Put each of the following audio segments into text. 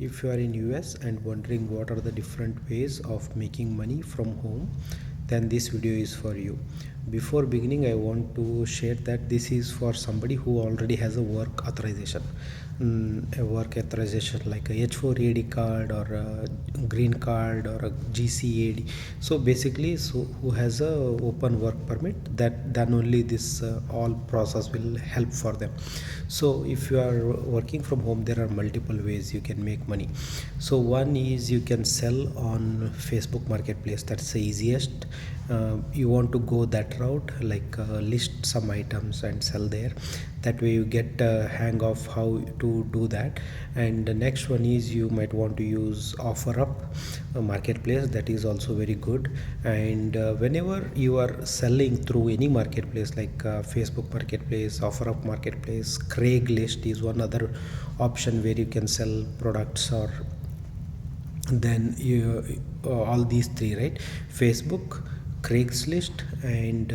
If you are in US and wondering what are the different ways of making money from home, then this video is for you. Before beginning, I want to share that this is for somebody who already has a work authorization. A work authorization like a H4EAD card or a green card or a GCAD. So basically, so who has a open work permit, that then only this all process will help for them. So if you are working from home, there are multiple ways you can make money. So one is you can sell on Facebook marketplace. That's the easiest. You want to go that route, like list some items and sell there. That way you get a hang of how to do that. And the next one is you might want to use OfferUp marketplace. That is also very good. And whenever you are selling through any marketplace like Facebook marketplace, OfferUp marketplace, Craigslist is one other option where you can sell products. Or then you all these three, right? Facebook, Craigslist, and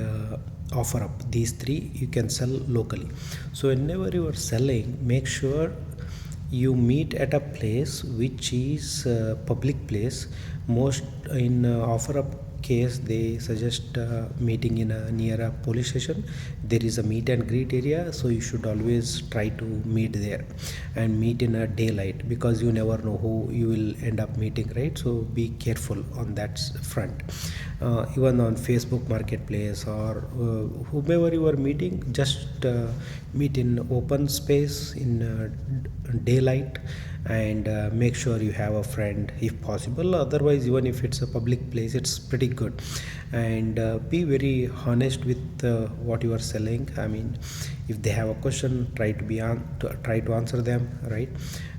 OfferUp, these three you can sell locally. So whenever you are selling, make sure you meet at a place which is public place. Most in OfferUp case, they suggest meeting in a near a police station. There is a meet and greet area, so you should always try to meet there and meet in a daylight, because you never know who you will end up meeting, right? So be careful on that front. Even on Facebook marketplace or whomever you are meeting, just meet in open space in daylight, and make sure you have a friend if possible. Otherwise, even if it's a public place, it's pretty good. And be very honest with what you are selling. I mean, if they have a question, try to answer them, right?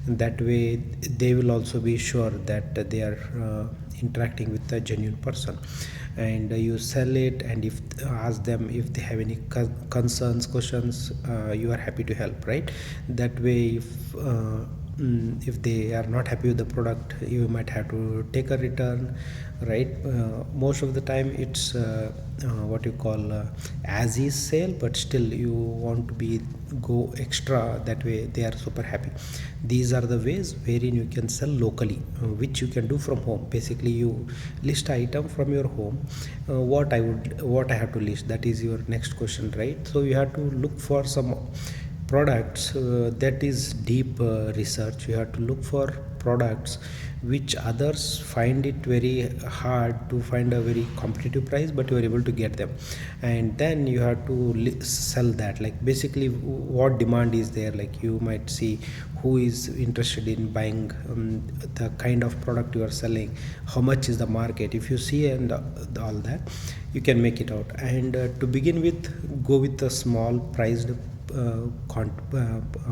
And that way they will also be sure that they are interacting with a genuine person. And you sell it, and if ask them if they have any concerns, questions, you are happy to help, right? That way, if they are not happy with the product, you might have to take a return, right? Most of the time it's what you call as is sale, but still you want to be go extra. That way they are super happy. These are the ways wherein you can sell locally, which you can do from home. Basically, you list item from your home. What I have to list, that is your next question, right? So you have to look for some products. That is deep research. You have to look for products which others find it very hard to find a very competitive price, but you are able to get them. And then you have to sell that, like basically what demand is there. Like you might see who is interested in buying the kind of product you are selling, how much is the market. If you see and all that, you can make it out. And to begin with, go with a small priced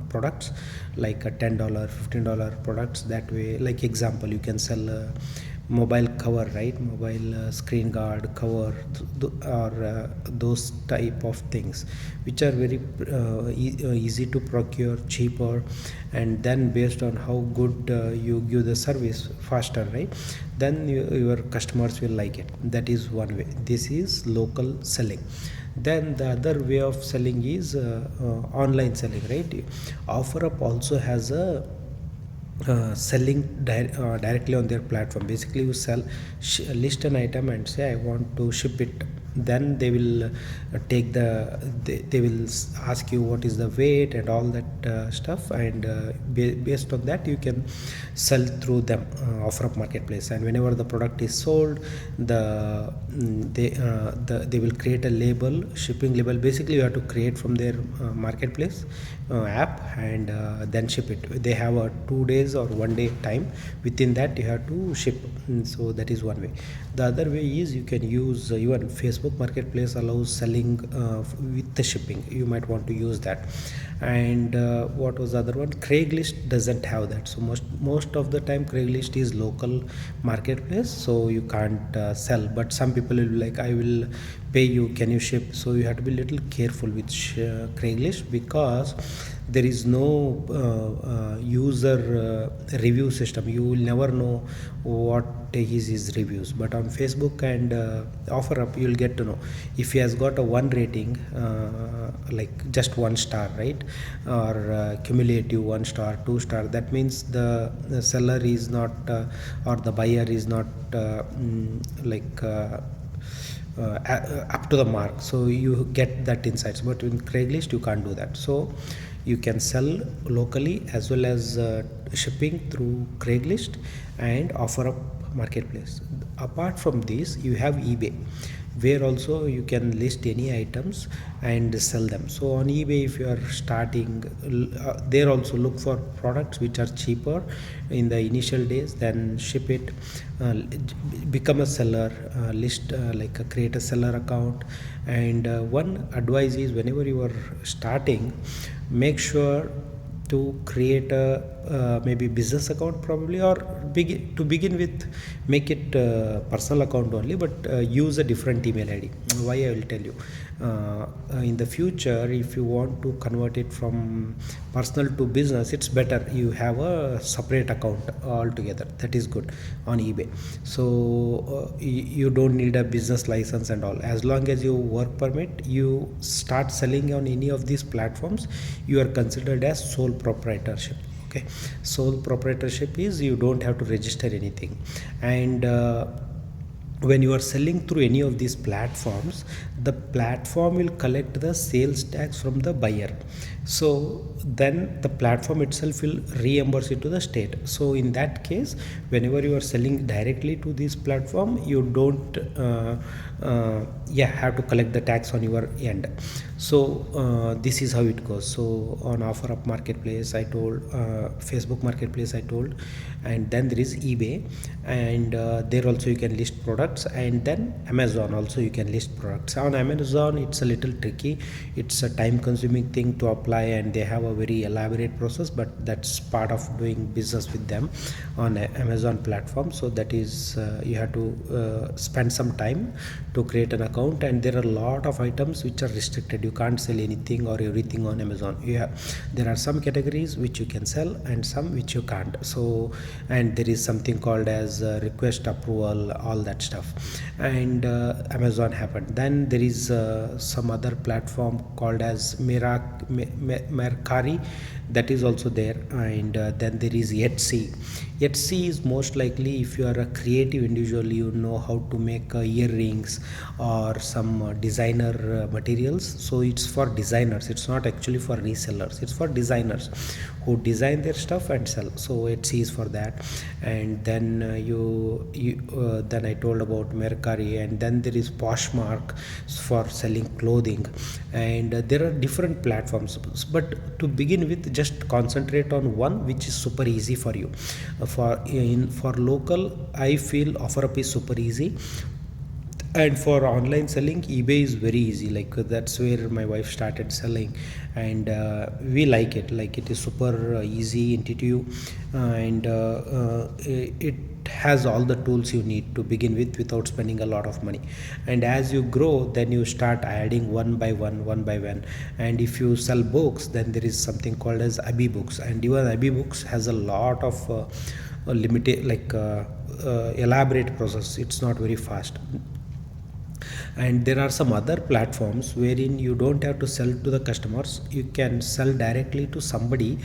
products, like a $10 $15 products. That way, like example, you can sell a mobile cover, right? Mobile screen guard cover, or those type of things which are very easy to procure, cheaper. And then based on how good you give the service faster, right? Then your customers will like it. That is one way. This is local selling. Then the other way of selling is online selling, right? OfferUp also has a selling directly on their platform. Basically, you list an item and say I want to ship it. Then they will they will ask you what is the weight and all that stuff. And based on that, you can sell through them, OfferUp marketplace. And whenever the product is sold, they will create a label, shipping label. Basically, you have to create from their marketplace app, and then ship it. They have a 2 days or 1 day time. Within that, you have to ship. So that is one way. The other way is you can use even Facebook marketplace allows selling with the shipping. You might want to use that. And what was the other one? Craigslist doesn't have that. So most of the time Craigslist is local marketplace, so you can't sell. But some people will be like, I will pay you, can you ship? So you have to be a little careful with Craigslist, because there is no user review system. You will never know what his reviews. But on Facebook and OfferUp, you'll get to know if he has got a one rating, like just one star, right, or cumulative one star, two star. That means the seller is not or the buyer is not like up to the mark, so you get that insights. But in Craigslist you can't do that. So you can sell locally as well as shipping through Craigslist and OfferUp marketplace. Apart from this, you have eBay, where also you can list any items and sell them. So on eBay, if you are starting, there also look for products which are cheaper in the initial days, then ship it, become a seller, list like create a seller account. And one advice is, whenever you are starting, make sure to create a maybe business account probably, or to begin with, make it personal account only, but use a different email ID. Why, I will tell you. In the future, if you want to convert it from personal to business, it's better you have a separate account altogether. That is good on eBay. So you don't need a business license and all. As long as you work permit, you start selling on any of these platforms, you are considered as sole proprietorship. Okay, sole proprietorship is you don't have to register anything. And when you are selling through any of these platforms, the platform will collect the sales tax from the buyer. So then the platform itself will reimburse it to the state. So in that case, whenever you are selling directly to this platform, you don't have to collect the tax on your end. So this is how it goes. So on OfferUp marketplace I told, Facebook marketplace I told, and then there is eBay, and there also you can list products, and then Amazon also you can list products. On Amazon it's a little tricky, it's a time consuming thing to apply, and they have a very elaborate process, but that's part of doing business with them on Amazon platform. So that is you have to spend some time to create an account, and there are a lot of items which are restricted. You can't sell anything or everything on Amazon. There are some categories which you can sell and some which you can't. So, and there is something called as request approval, all that stuff. And Amazon happened. Then there is some other platform called as Mercari, that is also there. And then there is Etsy. Etsy is most likely, if you are a creative individual, you know how to make earrings or some designer materials. So it's for designers, it's not actually for resellers, it's for designers who design their stuff and sell. So Etsy is for that. And then then I told about Mercari, and then there is Poshmark for selling clothing. And there are different platforms, but to begin with, just concentrate on one which is super easy for you. For local, I feel OfferUp is super easy, and for online selling, eBay is very easy. Like that's where my wife started selling, and we like it. Like it is super easy, intuitive, and it has all the tools you need to begin with without spending a lot of money. And as you grow, then you start adding one by one. And if you sell books, then there is something called as Abi Books, and even Abi Books has a lot of limited, elaborate process. It's not very fast. And there are some other platforms wherein you don't have to sell to the customers, you can sell directly to somebody.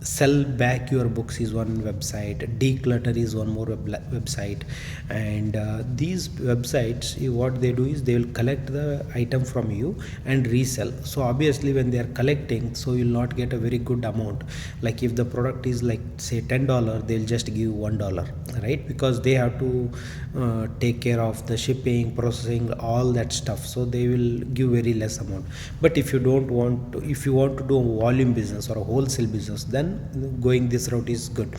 Sell back your books is one website, declutter is one more website. And these websites, what they do is they will collect the item from you and resell. So obviously when they are collecting, so you'll not get a very good amount. Like if the product is like say $10, they'll just give $1, right? Because they have to take care of the shipping, processing, all that stuff, so they will give very less amount. But if you don't want to, if you want to do a volume business or a wholesale business, then going this route is good.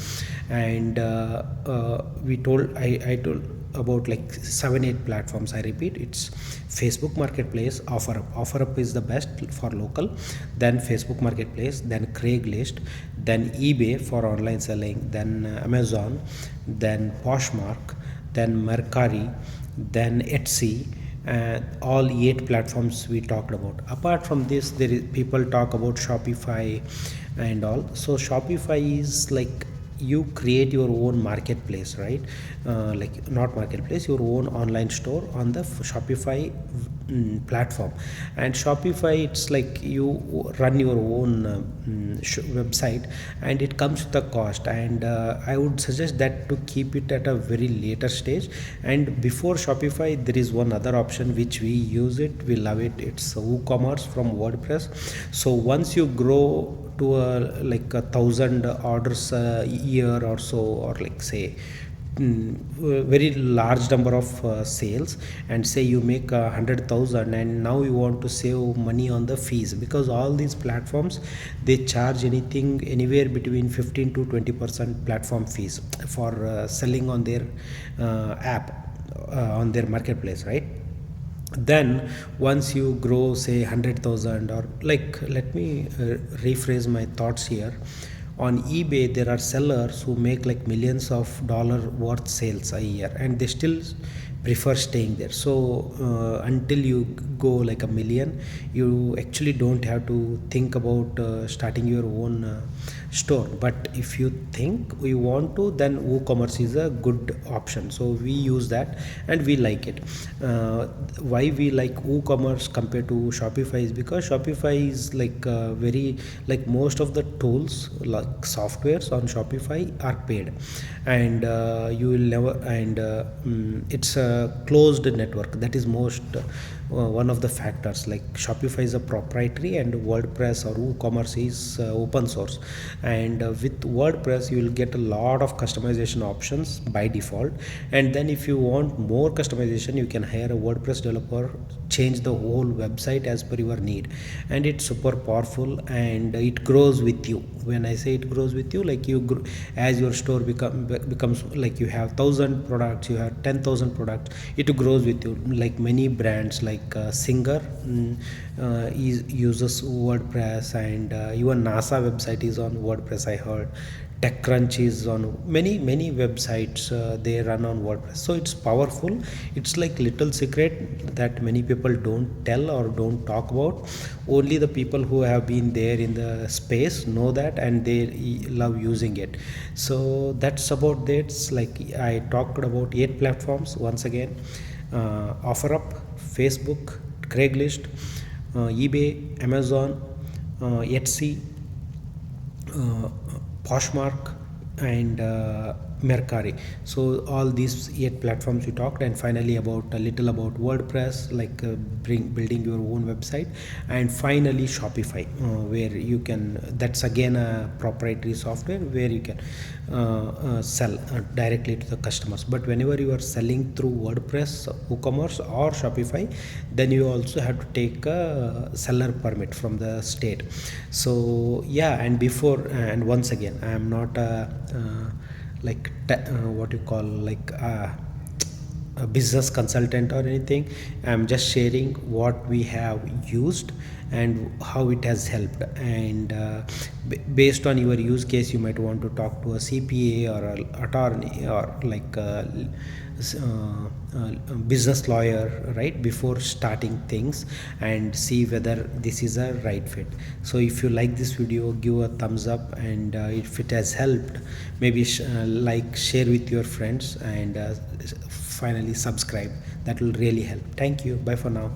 And I told about like 7-8 platforms. I repeat, it's Facebook marketplace, OfferUp is the best for local, then Facebook marketplace, then Craigslist, then eBay for online selling, then Amazon, then Poshmark, then Mercari, then Etsy. All 8 platforms we talked about. Apart from this, there is people talk about Shopify and all. So Shopify is like you create your own marketplace, right? Like not marketplace, your own online store on the Shopify platform. And Shopify, it's like you run your own website, and it comes with a cost. And I would suggest that to keep it at a very later stage. And before Shopify, there is one other option which we use it, we love it. It's WooCommerce from WordPress. So once you grow to a like 1,000 orders a year or so, or like say very large number of sales, and say you make 100,000, and now you want to save money on the fees, because all these platforms, they charge anything anywhere between 15 to 20% platform fees for selling on their app, on their marketplace, right? Then once you grow say 100,000, or like, let me rephrase my thoughts here. On eBay, there are sellers who make like millions of dollar worth sales a year, and they still prefer staying there. So until you go like a million, you actually don't have to think about starting your own store. But if you think you want to, then WooCommerce is a good option. So we use that and we like it. Why we like WooCommerce compared to Shopify is because Shopify is like very, like most of the tools like softwares on Shopify are paid, and you will never, and it's a closed network. That is most one of the factors. Like Shopify is a proprietary, and WordPress or WooCommerce is open source. And with WordPress, you will get a lot of customization options by default. And then if you want more customization, you can hire a WordPress developer, change the whole website as per your need. And it's super powerful, and it grows with you. When I say it grows with you, like you grow, as your store becomes like you have 1,000 products, you have 10,000 products, it grows with you. Like many brands like Singer uses WordPress, and even NASA website is on WordPress, I heard. TechCrunch is on many websites, they run on WordPress. So it's powerful. It's like little secret that many people don't tell or don't talk about. Only the people who have been there in the space know that, and they love using it. So that's about that. Like I talked about 8 platforms once again: OfferUp, Facebook, Craigslist, eBay, Amazon, Etsy, uh, Poshmark, and Mercari. So all these 8 platforms we talked, and finally about a little about WordPress, like building your own website, and finally Shopify, where you can, that's again a proprietary software where you can sell directly to the customers. But whenever you are selling through WordPress, WooCommerce, or Shopify, then you also have to take a seller permit from the state. So yeah, and before, and once again, I am not a like what you call, like a business consultant or anything. I'm just sharing what we have used and how it has helped. And based on your use case, you might want to talk to a CPA or an attorney, or like business lawyer, right, before starting things, and see whether this is a right fit. So if you like this video, give a thumbs up, and if it has helped, maybe like, share with your friends, and finally subscribe. That will really help. Thank you. Bye for now.